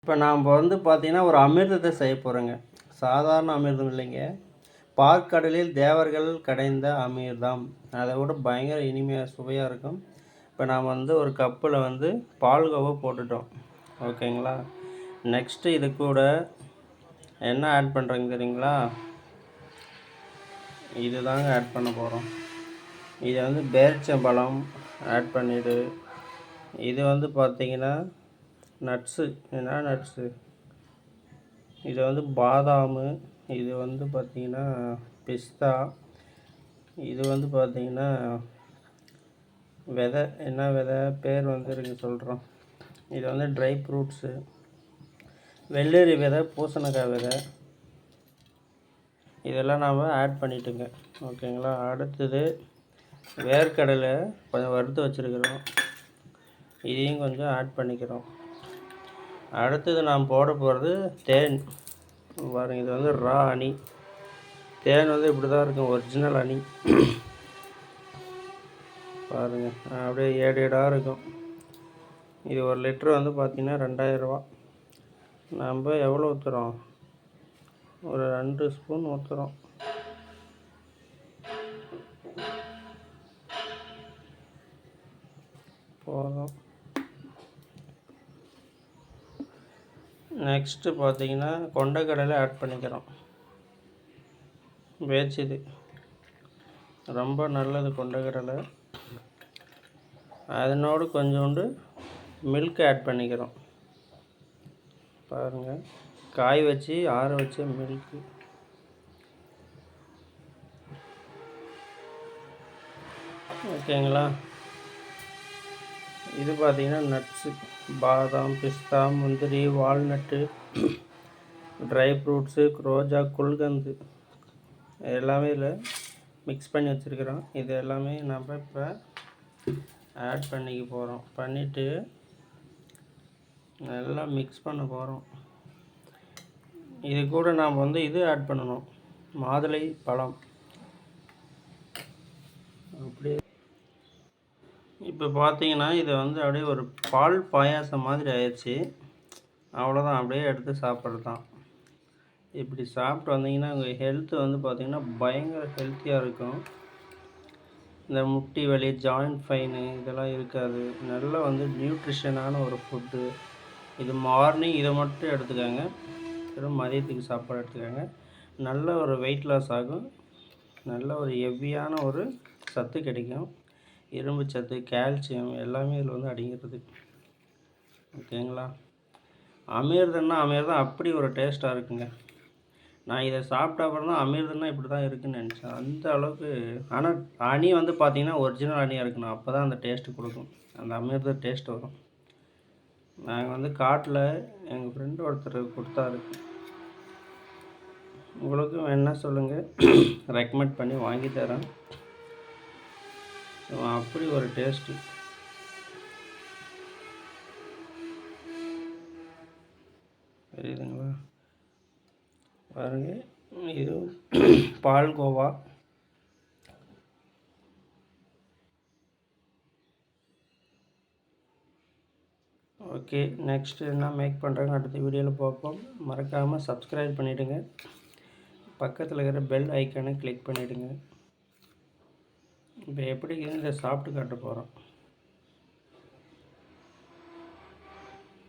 இப்போ நாம் வந்து பார்த்திங்கன்னா ஒரு அமிர்தத்தை செய்ய போகிறோங்க. சாதாரண அமிர்தம் இல்லைங்க. பாற்கடலில் தேவர்கள் கடைந்த அமிர்தம். அதை விட பயங்கர இனிமையாக சுவையாக இருக்கும். இப்போ நாம் வந்து ஒரு கப்பில் வந்து பால்கோவா போட்டுட்டோம். ஓகேங்களா? நெக்ஸ்ட்டு இது கூட என்ன ஆட் பண்ணுறோங்க தெரியுங்களா? இது தாங்க ஆட் பண்ண போகிறோம். இதை வந்து பேரிச்சம்பழம் ஆட் பண்ணிவிடு. இது வந்து பார்த்திங்கன்னா நட்ஸு. என்ன நட்ஸு? இது வந்து பாதாம். இது வந்து பார்த்திங்கன்னா பிஸ்தா. இது வந்து பார்த்திங்கன்னா விதை. என்ன விதை பேர் வந்து இருங்க சொல்கிறோம். இது வந்து ட்ரை ஃப்ரூட்ஸு. வெள்ளரி விதை, பூசணிக்காய் விதை, இதெல்லாம் நாம் ஆட் பண்ணிட்டுங்க. ஓகேங்களா? அடுத்தது வேர்க்கடலை கொஞ்சம் வறுத்து வச்சுருக்கிறோம். இதையும் கொஞ்சம் ஆட் பண்ணிக்கிறோம். அடுத்தது நாம் போட போகிறது தேன். பாருங்கள், இது வந்து ரா ஹனி. தேன் வந்து இப்படி தான் இருக்கும், ஒரிஜினல் ஹனி. பாருங்கள், அப்படியே ஏடாக இருக்கும். இது 1 லிட்ரு வந்து பார்த்திங்கன்னா 2000 ரூபா. நம்ம எவ்வளோ ஊற்றுறோம்? ஒரு 2 ஸ்பூன் ஊற்றுறோம். போதும். நெக்ஸ்ட்டு பார்த்திங்கன்னா கொண்டைக்கடலை ஆட் பண்ணிக்கிறோம். வேச்சிது ரொம்ப நல்லது கொண்டைக்கடலை. அதனோடு கொஞ்சோண்டு மில்க் ஆட் பண்ணிக்கிறோம். பாருங்கள், காய வச்சு ஆற வச்ச மில்க்கு. ஓகேங்களா? இது பார்த்திங்கன்னா நட்ஸு, பாதாம், பிஸ்தா, முந்திரி, வால்நட்டு, ட்ரை ஃப்ரூட்ஸு, ரோஜா, குல்கந்து எல்லாமே இதில் மிக்ஸ் பண்ணி வச்சுருக்கிறோம். இது எல்லாமே நம்ம இப்போ ஆட் பண்ணிக்க போகிறோம். பண்ணிவிட்டு நல்லா மிக்ஸ் பண்ண போகிறோம். இது கூட நாம் வந்து இது ஆட் பண்ணணும், மாதுளை பழம். அப்படியே இப்போ பார்த்தீங்கன்னா இதை வந்து அப்படியே ஒரு பால் பாயாசம் மாதிரி ஆயிடுச்சு. அவ்வளோதான், அப்படியே எடுத்து சாப்பிட்றது தான். இப்படி சாப்பிட்டு வந்தீங்கன்னா உங்கள் ஹெல்த்து வந்து பார்த்திங்கன்னா பயங்கர ஹெல்த்தியாக இருக்கும். இந்த முட்டி வலி, ஜாயிண்ட் பெயின் இதெல்லாம் இருக்காது. நல்லா வந்து நியூட்ரிஷனான ஒரு ஃபுட்டு இது. மார்னிங் இதை மட்டும் எடுத்துக்கோங்க, திரும்ப மதியத்துக்கு சாப்பாடு எடுத்துக்கோங்க. நல்ல ஒரு வெயிட் லாஸ் ஆகும். நல்ல ஒரு ஹெவியான ஒரு சத்து கிடைக்கும். இரும்பு சத்து, கால்சியம் எல்லாமே இதில் வந்து அடங்கிடுது. ஓகேங்களா? அமிர்தம்னா அமிர்தம் அப்படி ஒரு டேஸ்ட்டாக இருக்குங்க. நான் இதை சாப்பிட்ட அப்புறம் தான் அமிர்தம்னா இப்படி தான் இருக்குதுன்னு நினச்சேன். அந்த அளவுக்கு. ஆனால் ஹனி வந்து பார்த்திங்கன்னா ஒரிஜினல் ஹனியாக இருக்கணும். அப்போ தான் அந்த டேஸ்ட்டு கொடுக்கும், அந்த அமிர்த டேஸ்ட் வரும். நாங்கள் வந்து காட்டில் எங்கள் ஃப்ரெண்டு ஒருத்தர் கொடுத்தாரு. உங்களுக்கும் என்ன சொல்லுங்கள், ரெக்கமெண்ட் பண்ணி வாங்கி தரேன். அப்படி ஒரு டேஸ்ட்டு. தெரியுதுங்களா? பாருங்கள், இது பால்கோவா. ஓகே, நெக்ஸ்ட்டு என்ன மேக் பண்ணுறாங்க அடுத்த வீடியோவில் பார்ப்போம். மறக்காமல் சப்ஸ்கிரைப் பண்ணிவிடுங்க. பக்கத்தில் இருக்கிற பெல் ஐக்கானை கிளிக் பண்ணிவிடுங்க. இப்போ எப்படி இதை சாப்பிட்டு காட்ட போகிறோம்.